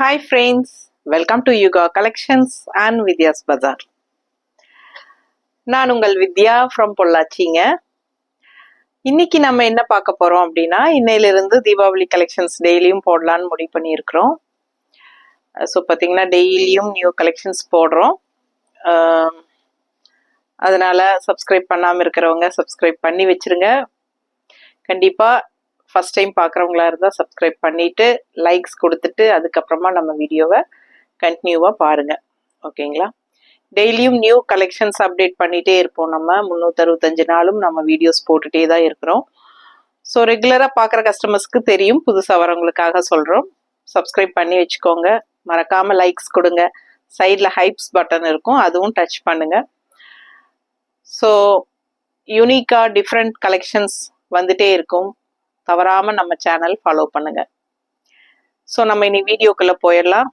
Hi friends, welcome to Yuga Collections and Vidya's Bazaar. நான் உங்கள் வித்யா from பொள்ளாச்சிங்க. இன்னைக்கு நம்ம என்ன பார்க்க போறோம் அப்படின்னா, இன்னையிலிருந்து தீபாவளி கலெக்ஷன்ஸ் டெய்லியும் போடலான்னு முடிவு பண்ணியிருக்கிறோம். ஸோ பார்த்தீங்கன்னா டெய்லியும் நியூ கலெக்ஷன்ஸ் போடுறோம். அதனால சப்ஸ்கிரைப் பண்ணாமல் இருக்கிறவங்க சப்ஸ்கிரைப் பண்ணி வச்சிருங்க. கண்டிப்பாக ஃபஸ்ட் டைம் பார்க்குறவங்களா இருந்தால் சப்ஸ்கிரைப் பண்ணிவிட்டு லைக்ஸ் கொடுத்துட்டு அதுக்கப்புறமா நம்ம வீடியோவை கண்டினியூவாக பாருங்கள். ஓகேங்களா? டெய்லியும் நியூ கலெக்ஷன்ஸ் அப்டேட் பண்ணிகிட்டே இருப்போம். நம்ம 365 நாளும் நம்ம வீடியோஸ் போட்டுகிட்டே தான் இருக்கிறோம். ஸோ ரெகுலராக பார்க்குற கஸ்டமர்ஸ்க்கு தெரியும், புதுசாக வரவங்களுக்காக சொல்கிறோம். சப்ஸ்கிரைப் பண்ணி வச்சுக்கோங்க, மறக்காமல் லைக்ஸ் கொடுங்க. சைடில் ஹைப்ஸ் பட்டன் இருக்கும், அதுவும் டச் பண்ணுங்கள். ஸோ யூனிக்காக டிஃப்ரெண்ட் கலெக்ஷன்ஸ் வந்துட்டே இருக்கும். தவறாமல் நம்ம சேனல் ஃபாலோ பண்ணுங்கள். ஸோ நம்ம இனி வீடியோக்குள்ளே போயிடலாம்.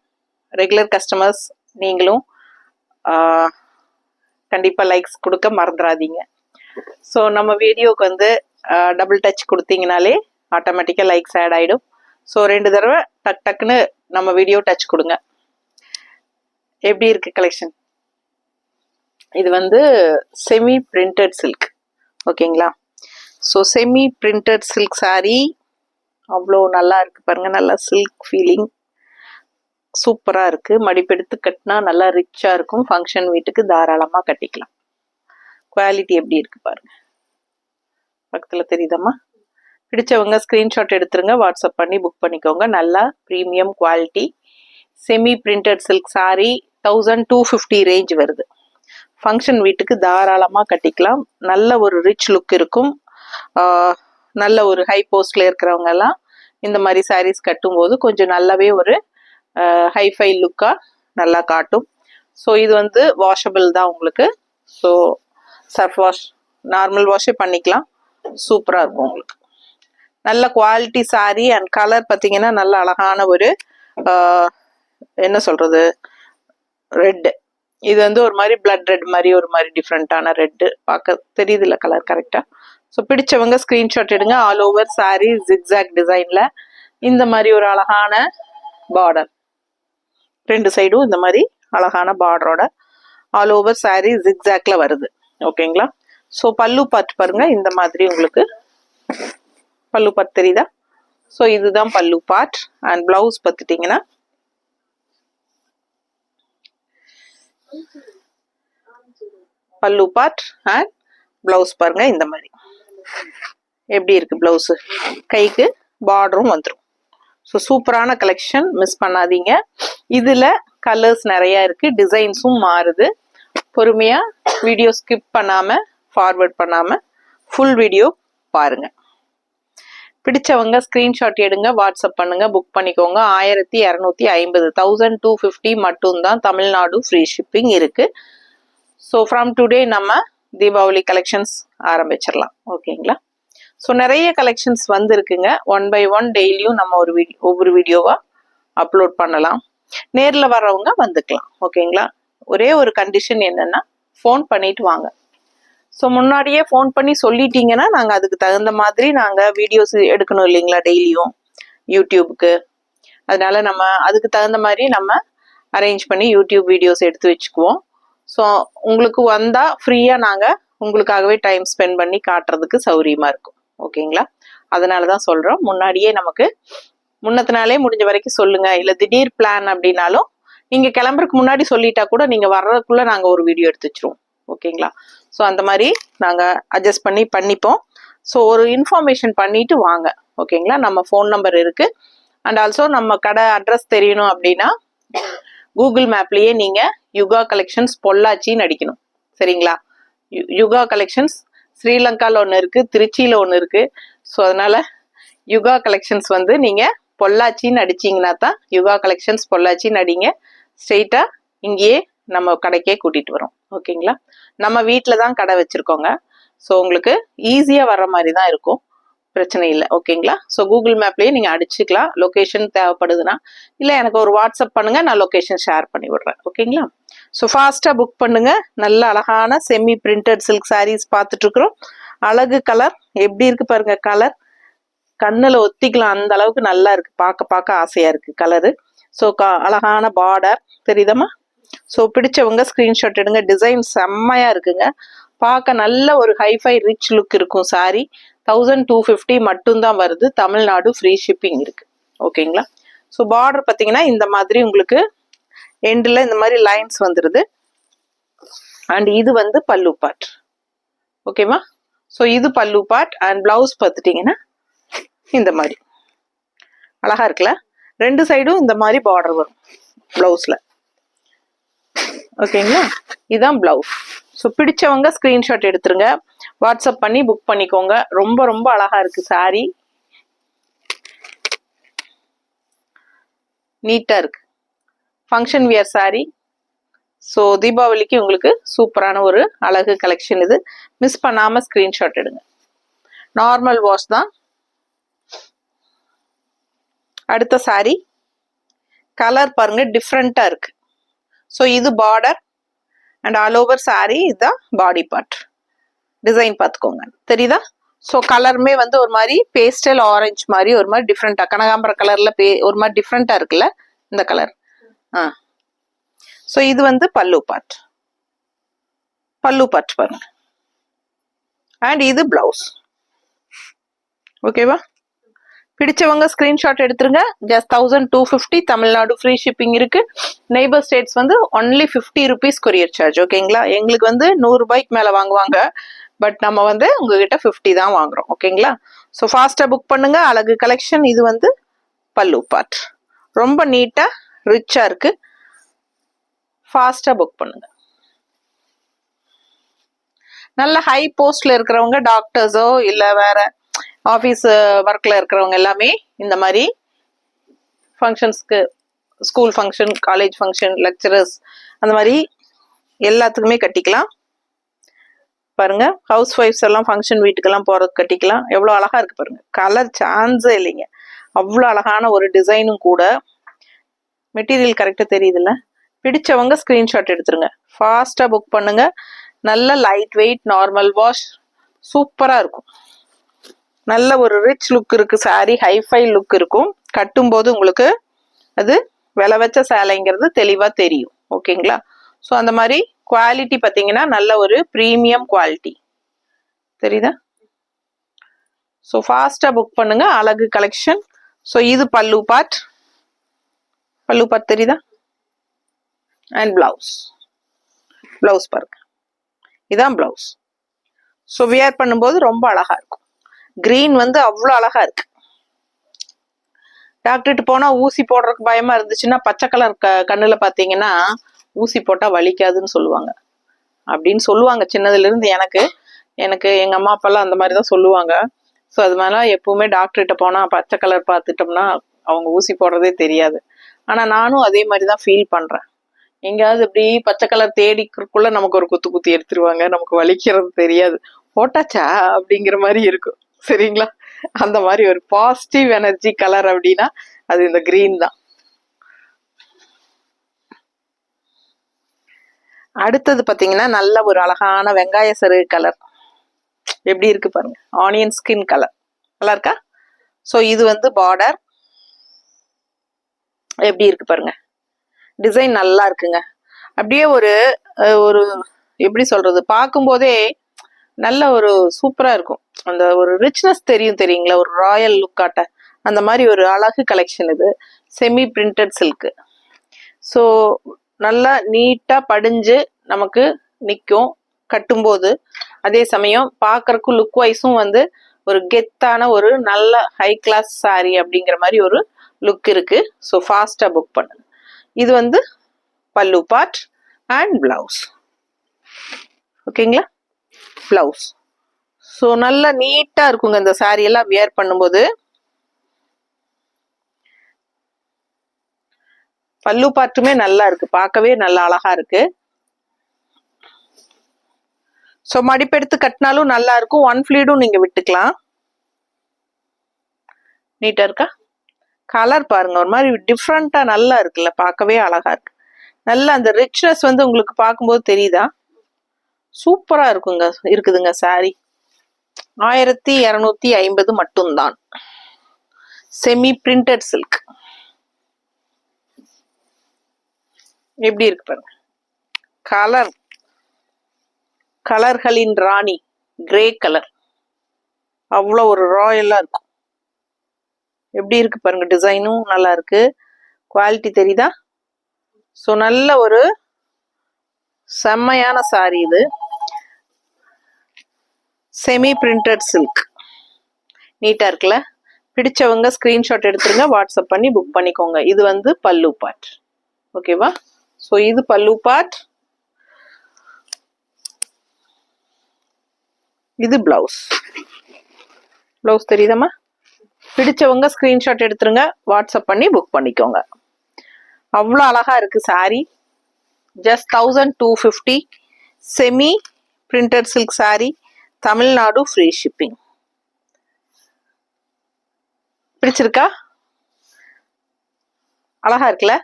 ரெகுலர் கஸ்டமர்ஸ் நீங்களும் கண்டிப்பாக லைக்ஸ் கொடுக்க மறந்துடாதீங்க. ஸோ நம்ம வீடியோவுக்கு வந்து டபுள் டச் கொடுத்தீங்கனாலே ஆட்டோமேட்டிக்காக லைக்ஸ் ஆட் ஆகிடும். ஸோ 2 தடவை டக் டக்குன்னு நம்ம வீடியோ டச் கொடுங்க. எப்படி இருக்குது கலெக்ஷன்? இது வந்து செமி பிரிண்டட் சில்க். ஓகேங்களா? So semi printed silk saree அவ்வளோ நல்லா இருக்குது பாருங்கள். நல்லா சில்க் ஃபீலிங் சூப்பராக இருக்குது. மடிப்பெடுத்து கட்டினா நல்லா ரிச்சாக இருக்கும். ஃபங்க்ஷன் வீட்டுக்கு தாராளமாக கட்டிக்கலாம். குவாலிட்டி எப்படி இருக்குது பாருங்கள். பக்கத்தில் தெரியுதாம்மா? பிடிச்சவங்க ஸ்க்ரீன்ஷாட் எடுத்துருங்க, வாட்ஸ்அப் பண்ணி புக் பண்ணிக்கோங்க. நல்லா premium quality semi printed silk saree 1250 range வருது. ஃபங்க்ஷன் வீட்டுக்கு தாராளமாக கட்டிக்கலாம். நல்ல ஒரு ரிச் லுக் இருக்கும். நல்ல ஒரு ஹை போஸ்டில் இருக்கிறவங்கெல்லாம் இந்த மாதிரி சாரீஸ் கட்டும்போது கொஞ்சம் நல்லாவே ஒரு ஹைஃபை லுக்காக நல்லா காட்டும். ஸோ இது வந்து வாஷபிள் தான் உங்களுக்கு. ஸோ சர்ஃப் வாஷ், நார்மல் வாஷே பண்ணிக்கலாம். சூப்பராக இருக்கும் உங்களுக்கு. நல்ல குவாலிட்டி saree அண்ட் கலர் பார்த்தீங்கன்னா நல்ல அழகான ஒரு என்ன சொல்கிறது, ரெட்டு. இது வந்து ஒரு மாதிரி பிளட் ரெட் மாதிரி ஒரு மாதிரி டிஃப்ரெண்ட்டான ரெட்டு. பார்க்க தெரியுதுல்ல கலர் கரெக்டாக? ஸோ பிடிச்சவங்க ஸ்க்ரீன்ஷாட் எடுங்க. ஆல் ஓவர் saree ஜிக்ஸாக் டிசைனில் இந்த மாதிரி ஒரு அழகான பார்டர், 2 சைடும் இந்த மாதிரி அழகான பார்டரோட ஆல் ஓவர் saree ஜிக்ஸாக்ல வருது. ஓகேங்களா? ஸோ பல்லு பார்த்து பாருங்க. இந்த மாதிரி உங்களுக்கு பல்லு பார்த்து தெரியுதா? ஸோ இதுதான் பல்லு பார்ட். அண்ட் பிளவுஸ் பார்த்துட்டிங்கன்னா பல்லு பார்ட் அண்ட் பிளவுஸ் பாருங்க. இந்த மாதிரி எப்படி இருக்கு பிளவுஸு? கைக்கு பார்டரும் வந்துடும். ஸோ சூப்பரான கலெக்ஷன், மிஸ் பண்ணாதீங்க. இதில் கலர்ஸ் நிறையா இருக்குது, டிசைன்ஸும் மாறுது. பொறுமையாக வீடியோ ஸ்கிப் பண்ணாமல் ஃபார்வர்ட் பண்ணாமல் ஃபுல் வீடியோ பாருங்கள். பிடிச்சவங்க ஸ்க்ரீன்ஷாட் எடுங்க, வாட்ஸ்அப் பண்ணுங்கள், புக் பண்ணிக்கோங்க. 1250 1250 மட்டும்தான். தமிழ்நாடு ஃப்ரீ ஷிப்பிங் இருக்குது. ஸோ ஃப்ரம் டுடே நம்ம தீபாவளி கலெக்ஷன்ஸ் ஆரம்பிச்சிடலாம். ஓகேங்களா? ஸோ நிறைய கலெக்ஷன்ஸ் வந்துருக்குங்க. 1 by 1 டெய்லியும் நம்ம ஒவ்வொரு வீடியோவாக அப்லோட் பண்ணலாம். நேரில் வர்றவங்க வந்துக்கலாம். ஓகேங்களா? ஒரே ஒரு கண்டிஷன் என்னென்னா, ஃபோன் பண்ணிட்டு வாங்க. ஸோ முன்னாடியே ஃபோன் பண்ணி சொல்லிட்டீங்கன்னா நாங்கள் அதுக்கு தகுந்த மாதிரி நாங்கள் வீடியோஸ் எடுக்கணும் இல்லைங்களா டெய்லியும் யூடியூபுக்கு. அதனால நம்ம அதுக்கு தகுந்த மாதிரி நம்ம அரேஞ்ச் பண்ணி யூடியூப் வீடியோஸ் எடுத்து வச்சுக்குவோம். ஸோ உங்களுக்கு வந்தால் ஃப்ரீயாக நாங்கள் உங்களுக்காகவே டைம் ஸ்பெண்ட் பண்ணி காட்டுறதுக்கு சௌரியமாக இருக்கும். ஓகேங்களா? அதனால தான் சொல்கிறோம். முன்னாடியே நமக்கு முன்னத்தினாலே முடிஞ்ச வரைக்கும் சொல்லுங்கள். இல்லை திடீர் பிளான் அப்படின்னாலும் நீங்கள் கிளம்புறதுக்கு முன்னாடி சொல்லிட்டா கூட நீங்கள் வர்றதுக்குள்ளே நாங்கள் ஒரு வீடியோ எடுத்து வச்சுருவோம். ஓகேங்களா? ஸோ அந்த மாதிரி நாங்கள் அட்ஜஸ்ட் பண்ணிப்போம். ஸோ ஒரு இன்ஃபர்மேஷன் பண்ணிட்டு வாங்க. ஓகேங்களா? நம்ம ஃபோன் நம்பர் இருக்குது. அண்ட் ஆல்சோ நம்ம கடை அட்ரஸ் தெரியணும் அப்படின்னா கூகுள் மேப்லேயே நீங்கள் யுகா கலெக்ஷன்ஸ் பொள்ளாச்சின்னு அடிக்கணும். சரிங்களா? யுகா கலெக்ஷன்ஸ் ஸ்ரீலங்காவில் ஒன்று இருக்குது, திருச்சியில் ஒன்று இருக்குது. ஸோ அதனால் யுகா கலெக்ஷன்ஸ் வந்து நீங்கள் பொள்ளாச்சின்னு அடிச்சிங்கன்னா தான் யுகா கலெக்ஷன்ஸ் பொள்ளாச்சின்னு அடிங்க. ஸ்ட்ரெயிட்டாக இங்கேயே நம்ம கடைக்கே கூட்டிகிட்டு வரோம். ஓகேங்களா? நம்ம வீட்டில் தான் கடை வச்சுருக்கோங்க. ஸோ உங்களுக்கு ஈஸியாக வர்ற மாதிரி தான் இருக்கும், பிரச்சனை இல்லை. ஓகேங்களா? ஸோ கூகுள் மேப்லேயே நீங்கள் அடிச்சுக்கலாம். லொக்கேஷன் தேவைப்படுதுன்னா, இல்லை எனக்கு ஒரு வாட்ஸ்அப் பண்ணுங்கள், நான் லொக்கேஷன் ஷேர் பண்ணி விடுறேன். ஓகேங்களா? ஸோ ஃபாஸ்ட்டாக புக் பண்ணுங்கள். நல்ல அழகான செமி பிரிண்டட் சில்க் சாரீஸ் பார்த்துட்ருக்குறோம். அழகு கலர் எப்படி இருக்குது பாருங்கள். கலர் கண்ணில் ஒத்திக்கலாம், அந்த அளவுக்கு நல்லா இருக்குது. பார்க்க ஆசையாக இருக்குது கலரு. ஸோ அழகான பார்டர் தெரியுதம்மா. ஸோ பிடிச்சவங்க ஸ்க்ரீன்ஷாட் எடுங்க. டிசைன் செம்மையாக இருக்குங்க. பார்க்க நல்ல ஒரு ஹைஃபை ரிச் லுக் இருக்கும். சாரி 1250 மட்டும்தான் வருது. தமிழ்நாடு ஃப்ரீ ஷிப்பிங் இருக்கு. ஓகேங்களா. ஸோ பார்டர் பார்த்தீங்கன்னா இந்த மாதிரி உங்களுக்கு எண்டில் இந்த மாதிரி லைன்ஸ் வந்துடுது. அண்ட் இது வந்து பல்லு பார்ட். ஓகேவா. ஸோ இது பல்லு பார்ட். அண்ட் பிளவுஸ் பார்த்துட்டிங்கன்னா இந்த மாதிரி அழகா இருக்குல்ல. ரெண்டு சைடும் இந்த மாதிரி பார்டர் வரும் பிளவுஸ்ல. ஓகேங்களா. இதுதான் பிளவுஸ். ஸோ பிடிச்சவங்க ஸ்கிரீன்ஷாட் எடுத்துருங்க. வாட்ஸ்அப் பண்ணி புக் பண்ணிக்கோங்க. ரொம்ப ரொம்ப அழகா இருக்கு சாரி. நீட்டா இருக்கு. Function wear sorry. ஸோ தீபாவளிக்கு உங்களுக்கு சூப்பரான ஒரு அழகு கலெக்ஷன் இது. மிஸ் பண்ணாம ஸ்கிரீன்ஷாட் எடுங்க. நார்மல் வாஷ் தான். அடுத்த சாரி கலர் பாருங்க டிஃப்ரெண்டா இருக்கு. ஸோ இது border and all over sorry இதுதான் பாடி பார்ட். டிசைன் பார்த்துக்கோங்க தெரியுதா. ஸோ கலருமே வந்து ஒரு மாதிரி பேஸ்டல் ஆரஞ்சு மாதிரி ஒரு மாதிரி டிஃப்ரெண்டா கனகாம்பர கலர்ல ஒரு மாதிரி டிஃப்ரெண்டா இருக்குல்ல இந்த கலர். ஸோ இது வந்து பல்லு பார்ட். பல்லு பார்ட் பாருங்க. அண்ட் இது பிளவுஸ். ஓகேவா. பிடிச்சவங்க ஸ்கிரீன்ஷாட் எடுத்துருங்க. ஜஸ்ட் 1250 தமிழ்நாடு ஃப்ரீ ஷிப்பிங் இருக்கு. நெய்பர் ஸ்டேட்ஸ் வந்து ஒன்லி 50 rupees கொரியர் சார்ஜ். ஓகேங்களா. எங்களுக்கு வந்து 100 ரூபாய்க்கு மேல வாங்குவாங்க. பட் நம்ம வந்து உங்ககிட்ட 50 தான் வாங்குறோம். ஓகேங்களா. ஸோ ஃபாஸ்டா புக் பண்ணுங்க. அழகு கலெக்ஷன். இது வந்து பல்லு பார்ட். ரொம்ப நீட்டா ரிச்சா இருக்கு. ஃபாஸ்டா புக் பண்ணுங்க. நல்ல ஹை போஸ்ட்ல இருக்கிறவங்க டாக்டர்ஸோ இல்ல வேற ஆஃபீஸ் ஒர்க்ல இருக்கிறவங்க எல்லாமே இந்த மாதிரி ஃபங்க்ஷன்ஸ்க்கு, school function, college function, lecturers அந்த மாதிரி எல்லாத்துக்குமே கட்டிக்கலாம். பாருங்க ஹவுஸ் ஒய்ஃப்ஸ் எல்லாம் ஃபங்க்ஷன் வீட்டுக்கெல்லாம் போறது கட்டிக்கலாம். எவ்வளோ அழகா இருக்கு பாருங்க. கலர் சான்ஸே இல்லைங்க. அவ்வளோ அழகான ஒரு டிசைனும் கூட. மெட்டீரியல் கரெக்டா தெரியுதுல்ல. பிடிச்சவங்க ஸ்கிரீன்ஷாட் எடுத்துருங்க. ஃபாஸ்டா புக் பண்ணுங்க. நல்ல லைட் வெயிட் நார்மல் வாஷ் சூப்பரா இருக்கும். நல்ல ஒரு ரிச் லுக் இருக்கு சாரி. ஹைஃபை லுக் இருக்கும். கட்டும் போது உங்களுக்கு அது விலை வச்ச சேலைங்கிறது தெளிவா தெரியும். ஓகேங்களா. ஸோ அந்த மாதிரி குவாலிட்டி பார்த்தீங்கன்னா நல்ல ஒரு ப்ரீமியம் குவாலிட்டி தெரியுதா. ஸோ ஃபாஸ்டா புக் பண்ணுங்க. அழகு கலெக்ஷன். ஸோ இது பல்லு பார்ட். பல்லு பார்ட் தெரியுதா. And blouse. பிளவுஸ் பாருங்க. இதான் பிளவுஸ். ஸோ வியர் பண்ணும்போது ரொம்ப அழகா இருக்கும். கிரீன் வந்து அவ்வளோ அழகா இருக்கு. டாக்டர்கிட்ட போனா ஊசி போடுறதுக்கு பயமா இருந்துச்சுன்னா பச்சை கலர் கண்ணுல பாத்தீங்கன்னா ஊசி போட்டா வலிக்காதுன்னு சொல்லுவாங்க. அப்படின்னு சொல்லுவாங்க சின்னதுல இருந்து. எனக்கு எங்க அம்மா அப்பாலாம் அந்த மாதிரிதான் சொல்லுவாங்க. ஸோ அது மாதிரிலாம் எப்பவுமே டாக்டர்கிட்ட போனா பச்சை கலர் பார்த்துட்டோம்னா அவங்க ஊசி போடுறதே தெரியாது. ஆனா நானும் அதே மாதிரிதான் ஃபீல் பண்றேன். எங்கேயாவது இப்படி பச்சை கலர் தேடிக்குள்ள நமக்கு ஒரு குத்து குத்தி எடுத்துருவாங்க. நமக்கு வலிக்கிறது தெரியாது. போட்டாச்சா அப்படிங்கிற மாதிரி இருக்கும். சரிங்களா. அந்த மாதிரி ஒரு பாசிட்டிவ் எனர்ஜி கலர் அப்படின்னா அது இந்த கிரீன் தான். அடுத்தது பாத்தீங்கன்னா நல்ல ஒரு அழகான வெங்காய சருகு கலர். எப்படி இருக்கு பாருங்க. Onion skin colour. நல்லா இருக்கா. ஸோ இது வந்து பார்டர். எப்படி இருக்கு பாருங்க. டிசைன் நல்லா இருக்குங்க. அப்படியே ஒரு ஒரு எப்படி சொல்றது, பார்க்கும்போதே நல்ல ஒரு சூப்பரா இருக்கும். அந்த ஒரு ரிச்னஸ் தெரியுங்களா. ஒரு ராயல் லுக்காட்ட அந்த மாதிரி ஒரு அழகு கலெக்ஷன் இது. Semi printed silk. ஸோ நல்லா நீட்டா படிஞ்சு நமக்கு நிற்கும் கட்டும்போது. அதே சமயம் பார்க்கறக்கும் லுக் வைஸும் வந்து ஒரு கெத்தான ஒரு நல்ல ஹை கிளாஸ் சாரி அப்படிங்கிற மாதிரி ஒரு லுக் இருக்கு. ஸோ ஃபாஸ்டா புக் பண்ணுங்க. இது வந்து பல்லு பார்ட் அண்ட் பிளவுஸ். ஓகேங்களா. பிளவுஸ். ஸோ நல்லா நீட்டா இருக்குங்க இந்த சாரி எல்லாம் வியர் பண்ணும்போது. பல்லு பார்ட்டுமே நல்லா இருக்கு. பார்க்கவே நல்லா அழகா இருக்கு. ஸோ மடிப்பெடுத்து கட்டினாலும் நல்லா இருக்கும். ஒன் ஃபிளீடும் நீங்க விட்டுக்கலாம். நீட்டா இருக்கா. கலர் பாருங்க ஒரு மாதிரி டிஃப்ரெண்டா நல்லா இருக்குல்ல. பார்க்கவே அழகா இருக்கு. நல்லா அந்த ரிச்னஸ் வந்து உங்களுக்கு பார்க்கும்போது தெரியுதா. சூப்பரா இருக்குதுங்க சாரி. 1250 மட்டும்தான். Semi printed silk. எப்படி இருக்கு பாருங்க. கலர் கலர்களின் ராணி கிரே கலர், அவ்வளோ ஒரு ராயலா இருக்கும். எப்படி இருக்கு பாருங்க. டிசைனும் நல்லா இருக்கு, குவாலிட்டி தெரியுதா? ஸோ நல்ல ஒரு செம்மையான சாரி இது. செமி பிரிண்டட் சில்க், நீட்டா இருக்குல்ல? பிடிச்சவங்க ஸ்கிரீன்ஷாட் எடுத்துருங்க, வாட்ஸ்அப் பண்ணி புக் பண்ணிக்கோங்க. இது வந்து பல்லு பார்ட். ஓகேவா? ஸோ இது பல்லு பார்ட், இது பிளவுஸ். பிளவுஸ் தெரியுதாம்மா? பிடிச்சவங்க ஸ்கிரீன்ஷாட் எடுத்துருங்க, வாட்ஸ்அப் பண்ணி புக் பண்ணிக்கோங்க. அவ்வளோ அழகா இருக்கு sorry. Just 1250. Semi printed silk sorry, Tamil Nadu free shipping. பிடிச்சிருக்கா? அழகா இருக்குல்ல?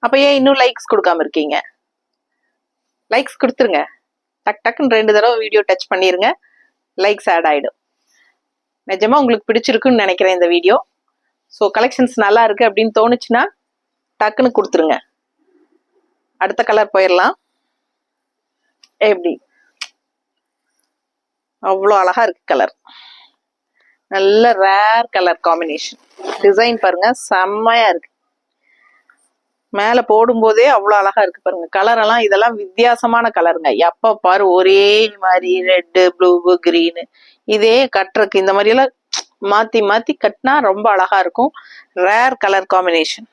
அப்ப ஏன் இன்னும் லைக்ஸ் கொடுக்காம இருக்கீங்க? லைக்ஸ் கொடுத்துருங்க. டக் டக்குன்னு 2 தடவை வீடியோ டச் பண்ணிருங்க, லைக்ஸ் ஆட் ஆயிடும். நிஜமா உங்களுக்கு பிடிச்சிருக்குன்னு நினைக்கிறேன் இந்த வீடியோ. ஸோ கலெக்ஷன்ஸ் நல்லா இருக்கு அப்படின்னு தோணுச்சுன்னா டக்குன்னு கொடுத்துருங்க. அடுத்த கலர் போயிடலாம். எப்படி அவ்வளோ அழகா இருக்கு கலர். நல்ல ரேர் கலர் காம்பினேஷன். டிசைன் பாருங்க, செம்மையா இருக்கு. மேல போடும் போதே அவ்வளவு அழகா இருக்கு பாருங்க. கலர் எல்லாம் இதெல்லாம் வித்தியாசமான கலருங்க. எப்ப பாரு ஒரே மாதிரி ரெட்டு, ப்ளூ, கிரீனு இதே கட்டுறக்கு இந்த மாதிரி எல்லாம் மாத்தி மாத்தி கட்டினா ரொம்ப அழகா இருக்கும். Rare colour combination.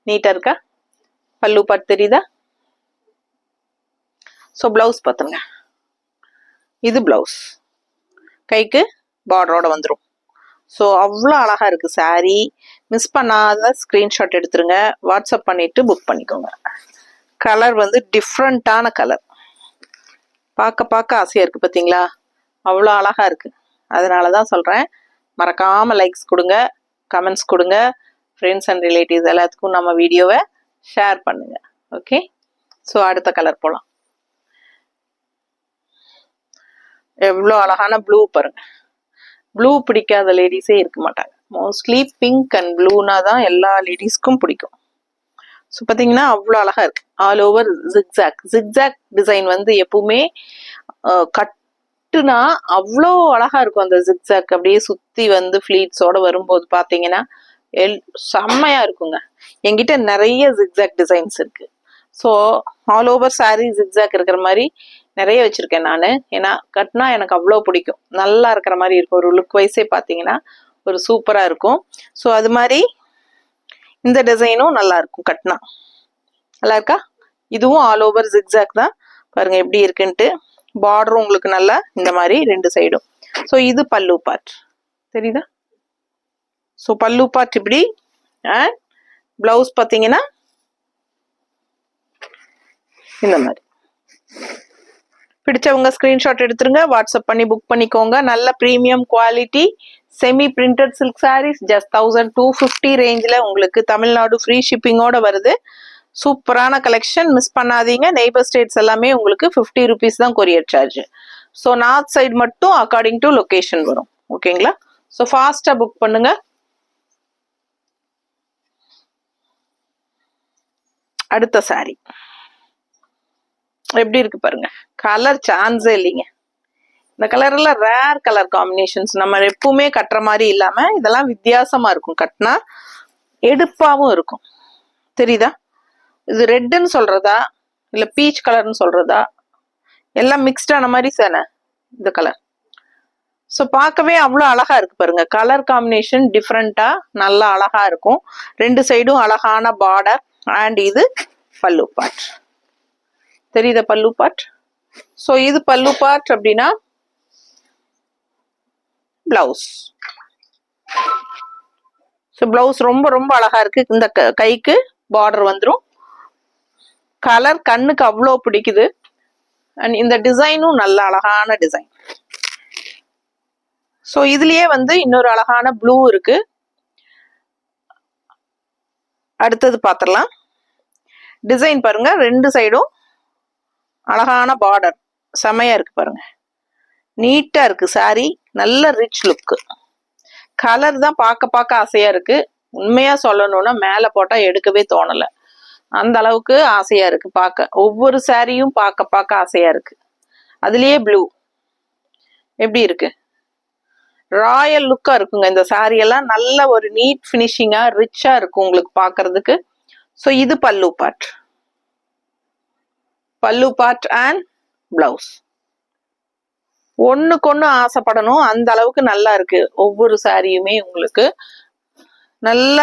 நீட்டா இருக்கா? பல்லு பார்ட் தெரியுதா? ஸோ பிளவுஸ் பார்த்துங்க. இது பிளவுஸ், கைக்கு பார்டரோட வந்துடும். ஸோ அவ்வளோ அழகா இருக்கு சாரி. மிஸ் பண்ணாத ஸ்கிரீன்ஷாட் எடுத்துருங்க, வாட்ஸ்அப் பண்ணிட்டு புக் பண்ணிக்கோங்க. கலர் வந்து டிஃப்ரெண்டான கலர், பார்க்க பார்க்க ஆசையா இருக்கு பார்த்தீங்களா? அவ்வளோ அழகா இருக்கு. அதனால தான் சொல்றேன், மறக்காம லைக்ஸ் கொடுங்க, கமெண்ட்ஸ் கொடுங்க, ஃப்ரெண்ட்ஸ் அண்ட் ரிலேட்டிவ்ஸ் எல்லாத்துக்கும் நம்ம வீடியோவை ஷேர் பண்ணுங்க. ஓகே, ஸோ அடுத்த கலர் போகலாம். எவ்வளோ அழகான ப்ளூ பாருங்க. ப்ளூ பிடிக்காத லேடிஸே இருக்க மாட்டாங்க. மோஸ்ட்லி பிங்க் அண்ட் ப்ளூனா தான் எல்லா லேடிஸ்க்கும் பிடிக்கும். ஸோ பார்த்தீங்கன்னா அவ்வளோ அழகா இருக்கு. All over zigzag. Zigzag design வந்து எப்பவுமே கட்டுனா அவ்வளோ அழகா இருக்கும். அந்த ஜிக்ஸாக் அப்படியே சுத்தி வந்து ஃபிளீட்ஸோட வரும்போது பார்த்தீங்கன்னா செம்மையா இருக்குங்க. என்கிட்ட நிறைய ஜிக்ஸாக் டிசைன்ஸ் இருக்கு. So all over sorry zigzag இருக்கிற மாதிரி நிறைய வச்சிருக்கேன் நான். ஏன்னா கட்டினா எனக்கு அவ்வளோ பிடிக்கும். நல்லா இருக்கிற மாதிரி இருக்கும். ஒரு லுக் வைஸே பார்த்தீங்கன்னா ஒரு சூப்பராக இருக்கும். ஸோ அது மாதிரி இந்த டிசைனும் நல்லா இருக்கும் கட்டினா. நல்லா இருக்கா? இதுவும் ஆல் ஓவர் ஜிக்ஸாக் தான். பாருங்க எப்படி இருக்குன்ட்டு. பார்டரும் உங்களுக்கு நல்லா இந்த மாதிரி 2 சைடும். ஸோ இது பல்லு பார்ட் தெரியுதா? ஸோ பல்லு பார்ட் இப்படி. அண்ட் பிளவுஸ் பார்த்தீங்கன்னா இந்த மாதிரி. பிடிச்சவங்க ஸ்கிரீன்ஷாட் எடுத்துருங்க, வாட்ஸ்அப் பண்ணி புக் பண்ணிக்கோங்க. நல்ல premium quality semi printed silk sarees just 1250 ரேஞ்சில் உங்களுக்கு தமிழ்நாடு ஃப்ரீ ஷிப்பிங்கோட வருது. சூப்பரான கலெக்ஷன், மிஸ் பண்ணாதீங்க. நெய்பர் ஸ்டேட்ஸ் எல்லாமே உங்களுக்கு 50 rupees தான் courier charge. So north side மட்டும் அக்கார்டிங் டு லொகேஷன் வரும். ஓகேங்களா? ஸோ ஃபாஸ்டா புக் பண்ணுங்க. அடுத்த சாரி எப்படி இருக்கு பாருங்க. கலர் சான்ஸே இல்லைங்க. இந்த கலர்ல ரேர் கலர் காம்பினேஷன்ஸ். நம்ம எப்பவுமே கட்டுற மாதிரி இல்லாம இதெல்லாம் வித்தியாசமா இருக்கும். கட்டினா எடுப்பாவும் இருக்கும். தெரியுதா? இது ரெட்டுன்னு சொல்றதா இல்ல பீச் கலர்னு சொல்றதா, எல்லாம் மிக்ஸ்டான மாதிரி தானே இந்த கலர். ஸோ பார்க்கவே அவ்வளோ அழகா இருக்கு பாருங்க. கலர் காம்பினேஷன் டிஃப்ரெண்டா நல்லா அழகா இருக்கும். 2 சைடும் அழகான பார்டர். அண்ட் இது பல்லு பார்ட் தெரியுதா? பல்லு பார்ட். ஸோ இது பல்லு பார்ட் அப்படின்னா பிளவுஸ். ஸோ பிளவுஸ் ரொம்ப ரொம்ப அழகா இருக்கு. இந்த கைக்கு பார்டர் வந்துடும். கலர் கண்ணுக்கு அவ்வளோ பிடிக்குது. அண்ட் இந்த டிசைனும் நல்ல அழகான டிசைன். ஸோ இதுலயே வந்து இன்னொரு அழகான ப்ளூ இருக்கு. அடுத்தது பார்த்துடலாம். டிசைன் பாருங்க, 2 சைடும் அழகான பார்டர். செமையா இருக்கு பாருங்க. நீட்டா இருக்கு சாரி. நல்ல ரிச் லுக். கலர் தான் பார்க்க பார்க்க ஆசையா இருக்கு. உண்மையா சொல்லணும்னா மேல போட்டா எடுக்கவே தோணல. அந்த அளவுக்கு ஆசையா இருக்கு பார்க்க. ஒவ்வொரு சாரியும் பார்க்க ஆசையா இருக்கு. அதுலயே ப்ளூ எப்படி இருக்கு, ராயல் லுக்கா இருக்குங்க. இந்த சாரி எல்லாம் நல்ல ஒரு நீட் பினிஷிங்கா ரிச்சா இருக்கும் உங்களுக்கு பாக்குறதுக்கு. ஸோ இது பல்லு பார்ட் அண்ட் பிளவுஸ். ஒண்ணுக்கு ஒண்ணு ஆசைப்படணும் அந்த அளவுக்கு நல்லா இருக்கு. ஒவ்வொரு சாரியுமே உங்களுக்கு நல்ல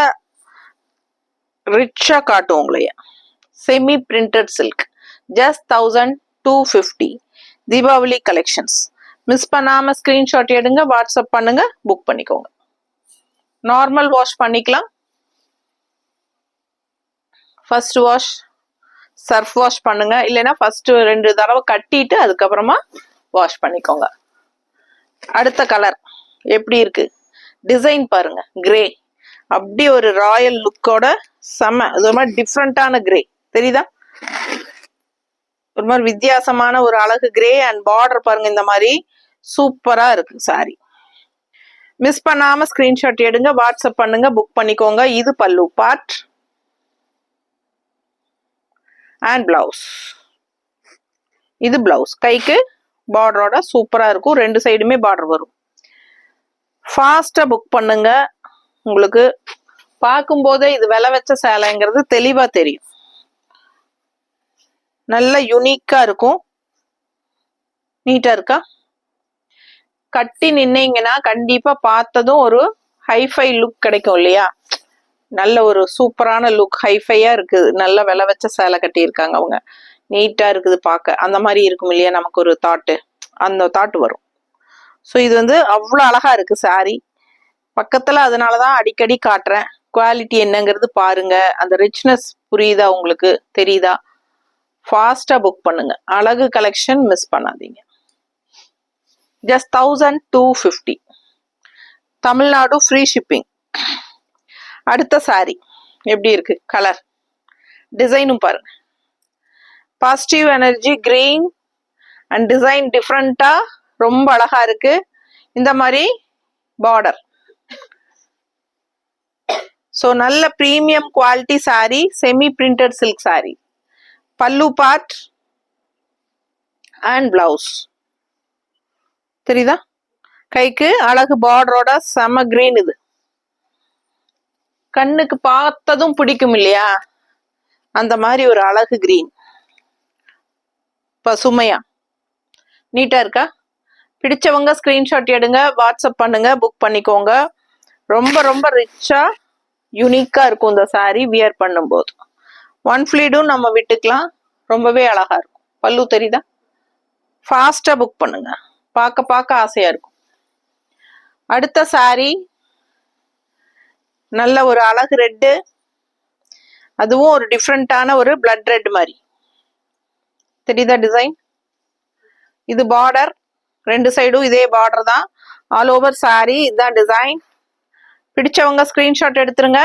ரிச்சா காட்டும் உங்களைய. Semi printed silk, just 1250. Deepavali collections. Miss பண்ணாம ஸ்கிரீன்ஷாட் எடுங்க, வாட்ஸ்அப் பண்ணுங்க, புக் பண்ணிக்கோங்க. நார்மல் வாஷ் பண்ணிக்கலாம். ஃபர்ஸ்ட் வாஷ் சர்ஃப் வாஷ் பண்ணுங்க, இல்லைன்னா ஃபர்ஸ்ட் 2 தடவை கட்டிட்டு அதுக்கப்புறமா வாஷ் பண்ணிக்கோங்க. அடுத்த கலர் எப்படி இருக்கு, டிசைன் பாருங்க. கிரே அப்படி ஒரு ராயல் லுக்கோட செம, அது ஒரு மாதிரி டிஃப்ரெண்டான கிரே தெரியுதா, ஒரு மாதிரி வித்தியாசமான ஒரு அழகு கிரே. அண்ட் பார்டர் பாருங்க, இந்த மாதிரி சூப்பரா இருக்கு சாரி. மிஸ் பண்ணாம ஸ்கிரீன்ஷாட் எடுங்க, வாட்ஸ்அப் பண்ணுங்க, புக் பண்ணிக்கோங்க. இது பல்லு பார்ட் அண்ட் பிளவுஸ். இது பிளவுஸ். கைக்கு பார்டரோட சூப்பரா இருக்கும், 2 சைடுமே பார்டர் வரும். ஃபாஸ்டா புக் பண்ணுங்க. உங்களுக்கு பார்க்கும் போதே இது விலை வச்ச சேலைங்கிறது தெளிவா தெரியும். நல்ல யூனிக்கா இருக்கும். நீட்டா இருக்கா, கட்டி நின்னீங்கன்னா கண்டிப்பா பார்த்ததும் ஒரு ஹைஃபை லுக் கிடைக்கும் இல்லையா. நல்ல ஒரு சூப்பரான லுக், ஹைஃபையா இருக்குது. நல்ல விலை வச்ச சேலை கட்டி இருக்காங்க அவங்க, நீட்டா இருக்குது பார்க்க. அந்த மாதிரி இருக்கும் இல்லையா, நமக்கு ஒரு தாட்டு, அந்த தாட்டு வரும். ஸோ இது வந்து அவ்வளோ அழகா இருக்கு சாரி. பக்கத்துல அதனாலதான் அடிக்கடி காட்டுறேன். குவாலிட்டி என்னங்கிறது பாருங்க, அந்த ரிச்னஸ் புரியுதா உங்களுக்கு, தெரியுதா. ஃபாஸ்டா புக் பண்ணுங்க. அழகு கலெக்ஷன் மிஸ் பண்ணாதீங்க. ஜஸ்ட் 1250. Tamil Nadu free shipping. அடுத்த சாரி எப்படி இருக்கு, கலர் டிசைனும் பாருங்க. Positive energy green and design டிஃப்ரெண்டா ரொம்ப அழகா இருக்கு. இந்த மாதிரி பார்டர். ஸோ நல்ல premium quality sorry, semi printed silk sorry. பல்லு பார்ட் அண்ட் பிளவுஸ் தெரியுதா. கைக்கு அழகு பார்டரோட செம கிரீன். இது கண்ணுக்கு பார்த்ததும் பிடிக்கும் இல்லையா, அந்த மாதிரி ஒரு அழகு கிரீன். பசுமையா நீட்டா இருக்கா. பிடிச்சவங்க ஸ்கிரீன்ஷாட் எடுங்க, வாட்ஸ்அப் பண்ணுங்க, புக் பண்ணிக்கோங்க. ரொம்ப ரொம்ப ரிச்சா யூனிக்கா இருக்கும் இந்த சாரி வியர் பண்ணும்போது. ஒன் ஃபிளீடும் நம்ம விட்டுக்கலாம், ரொம்பவே அழகா இருக்கும். பல்லு தெரியுதா. ஃபாஸ்டா புக் பண்ணுங்க, பார்க்க ஆசையா இருக்கும். அடுத்த சாரி நல்ல ஒரு அழகு ரெட்டு, அதுவும் ஒரு டிஃப்ரெண்டான ஒரு பிளட் ரெட் மாதிரி தெரியுதா டிசைன். இது பார்டர், 2 சைடும் இதே பார்டர் தான். ஆல் ஓவர் சாரி இதுதான் டிசைன். பிடிச்சவங்க ஸ்கிரீன்ஷாட் எடுத்துருங்க.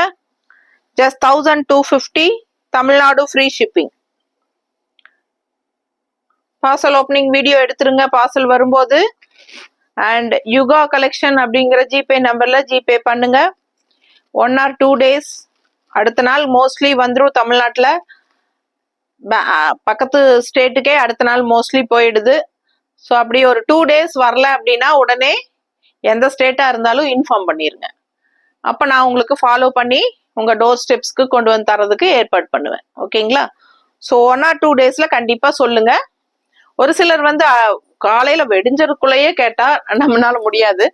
Just 1250. Tamil Nadu free shipping. Parcel opening video எடுத்துருங்க பார்சல் வரும்போது. அண்ட் யுகா கலெக்ஷன் அப்படிங்கிற ஜிபே நம்பர்ல ஜிபே பண்ணுங்க. 1 or 2 days, அடுத்த நாள் மோஸ்ட்லி வந்துடும். தமிழ்நாட்டில் பக்கத்து ஸ்டேட்டுக்கே அடுத்த நாள் மோஸ்ட்லி போயிடுது. ஸோ அப்படி ஒரு 2 days வரல அப்படின்னா உடனே எந்த ஸ்டேட்டா இருந்தாலும் இன்ஃபார்ம் பண்ணிருங்க. அப்ப நான் உங்களுக்கு ஃபாலோ பண்ணி உங்க டோர் ஸ்டெப்ஸ்க்கு கொண்டு வந்து தரதுக்கு ஏற்பாடு பண்ணுவேன். ஓகேங்களா. ஸோ 1 or 2 daysல கண்டிப்பா சொல்லுங்க. ஒரு சிலர் வந்து காலையில வெடிஞ்சதுக்குள்ளேயே கேட்டா நம்மளால முடியாது.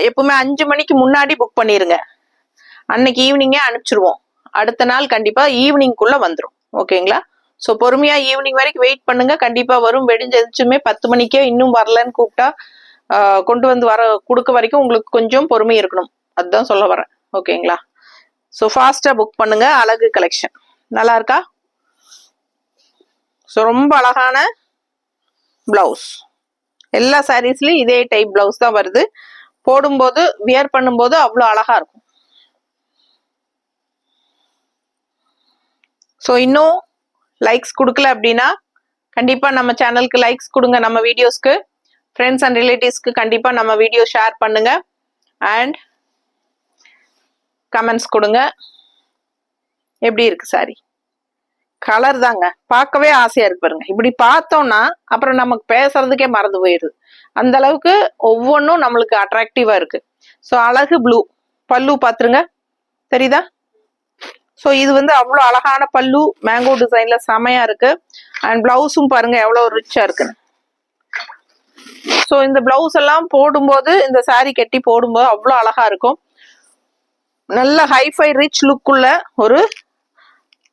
எப்பவுமே 5 மணிக்கு முன்னாடி புக் பண்ணிருங்க. அன்னைக்கு ஈவினிங்கே அனுப்பிச்சிருவோம். அடுத்த நாள் கண்டிப்பா ஈவினிங்குள்ள வந்துடும். ஓகேங்களா. ஸோ பொறுமையா ஈவினிங் வரைக்கும் வெயிட் பண்ணுங்க, கண்டிப்பா வரும். வெடிஞ்சதுமே 10 மணிக்கே இன்னும் வரலன்னு கூப்பிட்டா கொண்டு வந்து கொடுக்க வரைக்கும் உங்களுக்கு கொஞ்சம் பொறுமை இருக்கணும். அதுதான் சொல்ல வரேன். ஓகேங்களா. ஸோ ஃபாஸ்டா புக் பண்ணுங்க. அழகு கலெக்ஷன் நல்லா இருக்கா. ஸோ ரொம்ப அழகான பிளவுஸ். எல்லா சாரீஸ்லயும் இதே டைப் பிளவுஸ் தான் வருது. போடும்போது வியர் பண்ணும்போது அவ்வளோ அழகா இருக்கும். ஸோ இன்னும் லைக்ஸ் கொடுக்கல அப்படின்னா கண்டிப்பா நம்ம சேனலுக்கு லைக்ஸ் கொடுங்க. நம்ம வீடியோஸ்க்கு ஃப்ரெண்ட்ஸ் அண்ட் ரிலேட்டிவ்ஸ்க்கு கண்டிப்பா நம்ம வீடியோ ஷேர் பண்ணுங்க. அண்ட் கமெண்ட்ஸ் கொடுங்க. எப்படி இருக்கு சாரி. கலர் தாங்க பார்க்கவே ஆசையா இருக்கு பாருங்க. இப்படி பார்த்தோம்னா அப்புறம் நமக்கு பேசுறதுக்கே மறந்து போயிடுது. அந்த அளவுக்கு ஒவ்வொன்றும் நம்மளுக்கு அட்ராக்டிவா இருக்கு. ஸோ அழகு ப்ளூ பல்லு பாத்துருங்க, தெரியுதா? ஸோ இது வந்து அவ்வளோ அழகான பல்லு, மேங்கோ டிசைன்ல செமையா இருக்கு. அண்ட் பிளவுஸும் பாருங்க எவ்வளவு ரிச்சா இருக்குன்னு. ஸோ இந்த பிளவுஸ் எல்லாம் போடும்போது, இந்த சாரி கட்டி போடும்போது அவ்வளோ அழகா இருக்கும். நல்ல ஹைஃபை ரிச் லுக்குள்ள ஒரு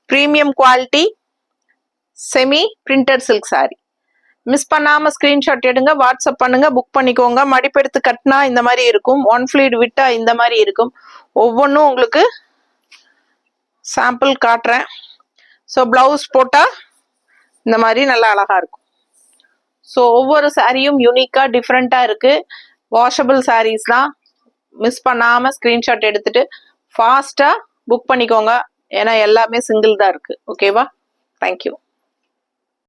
premium quality semi printed silk sorry. Miss பண்ணாம ஸ்கிரீன்ஷாட் எடுங்க, வாட்ஸ்அப் பண்ணுங்க, புக் பண்ணிக்கோங்க. மடிப்பெடுத்து கட்டினா இந்த மாதிரி இருக்கும், ஒன் ஃபிளீட் விட்டா இந்த மாதிரி இருக்கும். ஒவ்வொன்றும் உங்களுக்கு சாம்பிள் காட்டுறேன். ஸோ பிளவுஸ் போட்டா இந்த மாதிரி நல்லா அழகா இருக்கும். ஸோ ஒவ்வொரு சாரியும் யூனிக்கா டிஃப்ரெண்டா இருக்கு. வாஷபிள் சாரீஸ் தான். மிஸ் பண்ணாம ஸ்கிரீன்ஷாட் எடுத்துட்டு ஃபாஸ்டா புக் பண்ணிக்கோங்க. ஏன்னா எல்லாமே சிங்கிள் தான் இருக்கு. ஓகேவா? தேங்க்யூ.